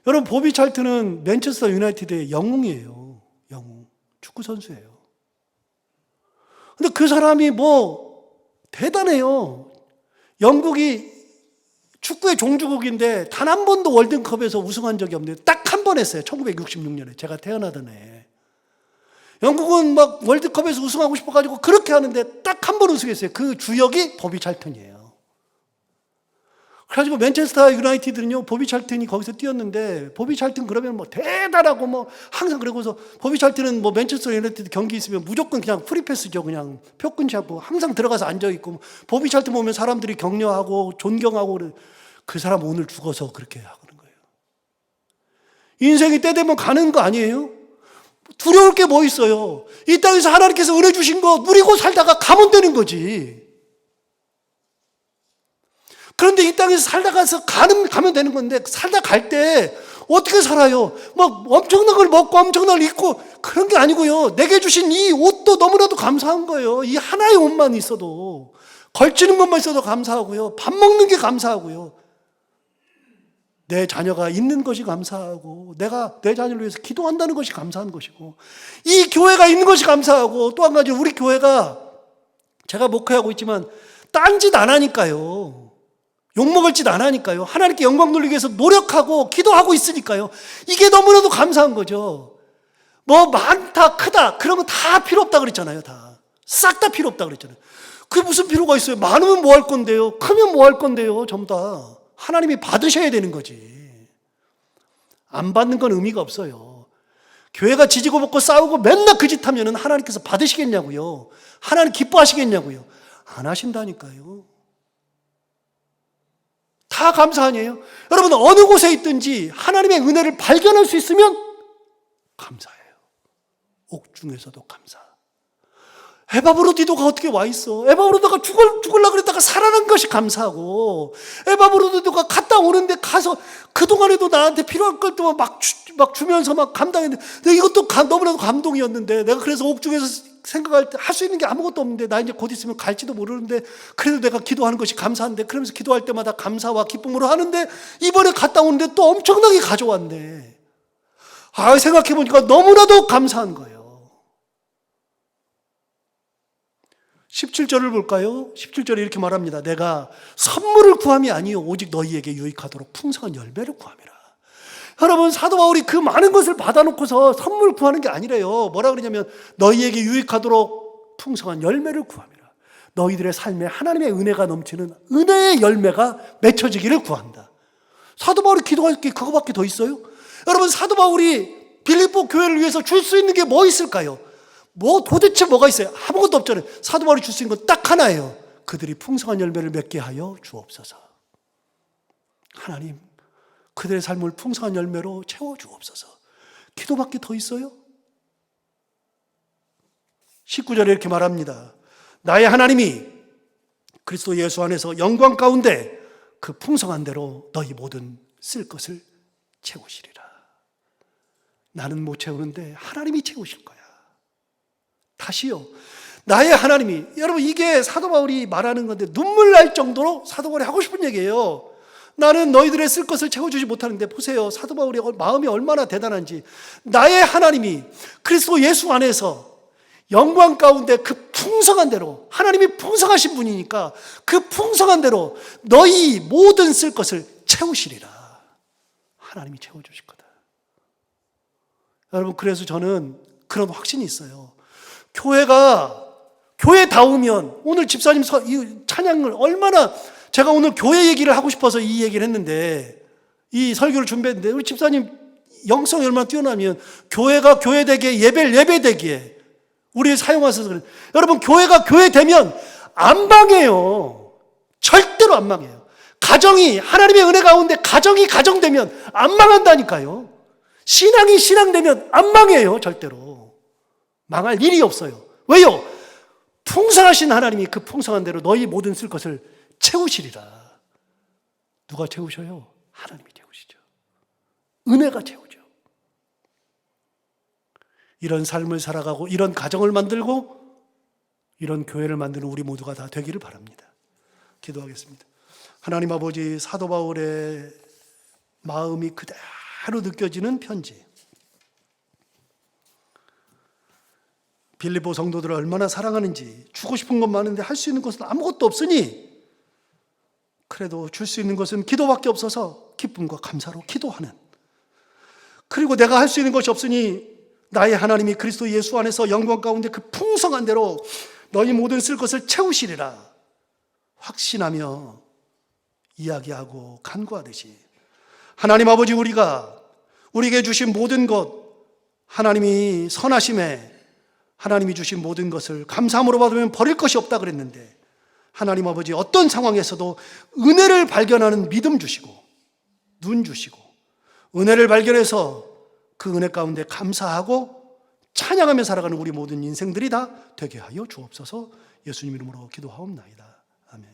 여러분, 보비 찰튼은 맨체스터 유나이티드의 영웅이에요. 영웅. 축구 선수예요. 근데 그 사람이 뭐 대단해요. 영국이 축구의 종주국인데 단 한 번도 월드컵에서 우승한 적이 없는데 딱 한 번 했어요. 1966년에 제가 태어나던 해에. 영국은 막 월드컵에서 우승하고 싶어가지고 그렇게 하는데 딱 한 번 우승했어요. 그 주역이 보비 찰튼이에요. 그래가지고 맨체스터 유나이티드는요, 보비 찰튼이 거기서 뛰었는데, 보비 찰튼 그러면 뭐 대단하고 뭐 항상 그러고서, 보비 찰튼은 뭐 맨체스터 유나이티드 경기 있으면 무조건 그냥 프리패스죠. 그냥 표 끊지 않고 항상 들어가서 앉아있고, 보비 찰튼 보면 사람들이 격려하고 존경하고, 그 사람 오늘 죽어서 그렇게 하는 거예요. 인생이 때 되면 가는 거 아니에요? 두려울 게 뭐 있어요? 이 땅에서 하나님께서 은혜 주신 거 누리고 살다가 가면 되는 거지. 그런데 이 땅에서 살다가서 가면 되는 건데, 살다 갈 때 어떻게 살아요? 막 엄청난 걸 먹고 엄청난 걸 입고 그런 게 아니고요. 내게 주신 이 옷도 너무나도 감사한 거예요. 이 하나의 옷만 있어도, 걸치는 것만 있어도 감사하고요. 밥 먹는 게 감사하고요. 내 자녀가 있는 것이 감사하고, 내가 내 자녀를 위해서 기도한다는 것이 감사한 것이고, 이 교회가 있는 것이 감사하고, 또 한 가지 우리 교회가, 제가 목회하고 있지만 딴짓 안 하니까요. 욕먹을 짓 안 하니까요. 하나님께 영광 돌리기 위해서 노력하고 기도하고 있으니까요. 이게 너무나도 감사한 거죠. 뭐 많다 크다 그런 거 다 필요 없다 그랬잖아요. 다 싹 다 필요 없다 그랬잖아요. 그게 무슨 필요가 있어요? 많으면 뭐 할 건데요? 크면 뭐 할 건데요? 전부 다 하나님이 받으셔야 되는 거지. 안 받는 건 의미가 없어요. 교회가 지지고 볶고 싸우고 맨날 그 짓 하면은 하나님께서 받으시겠냐고요? 하나님 기뻐하시겠냐고요? 안 하신다니까요. 다 감사 아니에요? 여러분, 어느 곳에 있든지 하나님의 은혜를 발견할 수 있으면 감사해요. 옥중에서도 감사. 에바브로디도가 어떻게 와 있어? 에바브로디도가 죽으려고 그랬다가 살아난 것이 감사하고, 에바브로디도가 갔다 오는데 가서 그동안에도 나한테 필요한 걸 또 막 주면서 막 감당했는데, 이것도 너무나도 감동이었는데, 내가 그래서 옥중에서 생각할 때 할 수 있는 게 아무것도 없는데, 나 이제 곧 있으면 갈지도 모르는데, 그래도 내가 기도하는 것이 감사한데, 그러면서 기도할 때마다 감사와 기쁨으로 하는데, 이번에 갔다 오는데 또 엄청나게 가져왔네. 생각해보니까 너무나도 감사한 거예요. 17절을 볼까요? 17절에 이렇게 말합니다. 내가 선물을 구함이 아니요 오직 너희에게 유익하도록 풍성한 열매를 구함이라. 여러분, 사도 바울이 그 많은 것을 받아놓고서 선물 구하는 게 아니래요. 뭐라 그러냐면 너희에게 유익하도록 풍성한 열매를 구함이라. 너희들의 삶에 하나님의 은혜가 넘치는 은혜의 열매가 맺혀지기를 구한다. 사도 바울이 기도할 게 그거밖에 더 있어요? 여러분, 사도 바울이 빌립보 교회를 위해서 줄 수 있는 게 뭐 있을까요? 도대체 뭐가 있어요? 아무것도 없잖아요. 사도 바울이 줄 수 있는 건 딱 하나예요. 그들이 풍성한 열매를 맺게 하여 주옵소서. 하나님, 그들의 삶을 풍성한 열매로 채워 주옵소서. 기도밖에 더 있어요? 19절에 이렇게 말합니다. 나의 하나님이 그리스도 예수 안에서 영광 가운데 그 풍성한 대로 너희 모든 쓸 것을 채우시리라. 나는 못 채우는데 하나님이 채우실 거야. 다시요. 나의 하나님이, 여러분, 이게 사도 바울이 말하는 건데 눈물 날 정도로 사도 바울이 하고 싶은 얘기예요. 나는 너희들의 쓸 것을 채워주지 못하는데, 보세요. 사도 바울의 마음이 얼마나 대단한지. 나의 하나님이 그리스도 예수 안에서 영광 가운데 그 풍성한 대로, 하나님이 풍성하신 분이니까 그 풍성한 대로 너희 모든 쓸 것을 채우시리라. 하나님이 채워주실 거다. 여러분, 그래서 저는 그런 확신이 있어요. 교회다우면, 오늘 집사님 이 찬양을 얼마나, 제가 오늘 교회 얘기를 하고 싶어서 이 얘기를 했는데, 이 설교를 준비했는데, 우리 집사님 영성이 얼마나 뛰어나면 교회가 교회되기에, 예배를 예배되기에 우리 사용하셔서 그래요. 여러분, 교회가 교회되면 안 망해요. 절대로 안 망해요. 가정이, 하나님의 은혜 가운데 가정이 가정되면 안 망한다니까요. 신앙이 신앙되면 안 망해요. 절대로 망할 일이 없어요. 왜요? 풍성하신 하나님이 그 풍성한 대로 너희 모든 쓸 것을 채우시리라. 누가 채우셔요? 하나님이 채우시죠. 은혜가 채우죠. 이런 삶을 살아가고 이런 가정을 만들고 이런 교회를 만드는 우리 모두가 다 되기를 바랍니다. 기도하겠습니다. 하나님 아버지, 사도 바울의 마음이 그대로 느껴지는 편지, 빌립보 성도들을 얼마나 사랑하는지, 주고 싶은 건 많은데 할 수 있는 것은 아무것도 없으니 그래도 줄 수 있는 것은 기도밖에 없어서 기쁨과 감사로 기도하는, 그리고 내가 할 수 있는 것이 없으니 나의 하나님이 그리스도 예수 안에서 영광 가운데 그 풍성한 대로 너희 모든 쓸 것을 채우시리라 확신하며 이야기하고 간구하듯이, 하나님 아버지, 우리에게 주신 모든 것, 하나님이 선하심에 하나님이 주신 모든 것을 감사함으로 받으면 버릴 것이 없다 그랬는데, 하나님 아버지, 어떤 상황에서도 은혜를 발견하는 믿음 주시고 눈 주시고 은혜를 발견해서 그 은혜 가운데 감사하고 찬양하며 살아가는 우리 모든 인생들이 다 되게 하여 주옵소서. 예수님 이름으로 기도하옵나이다. 아멘.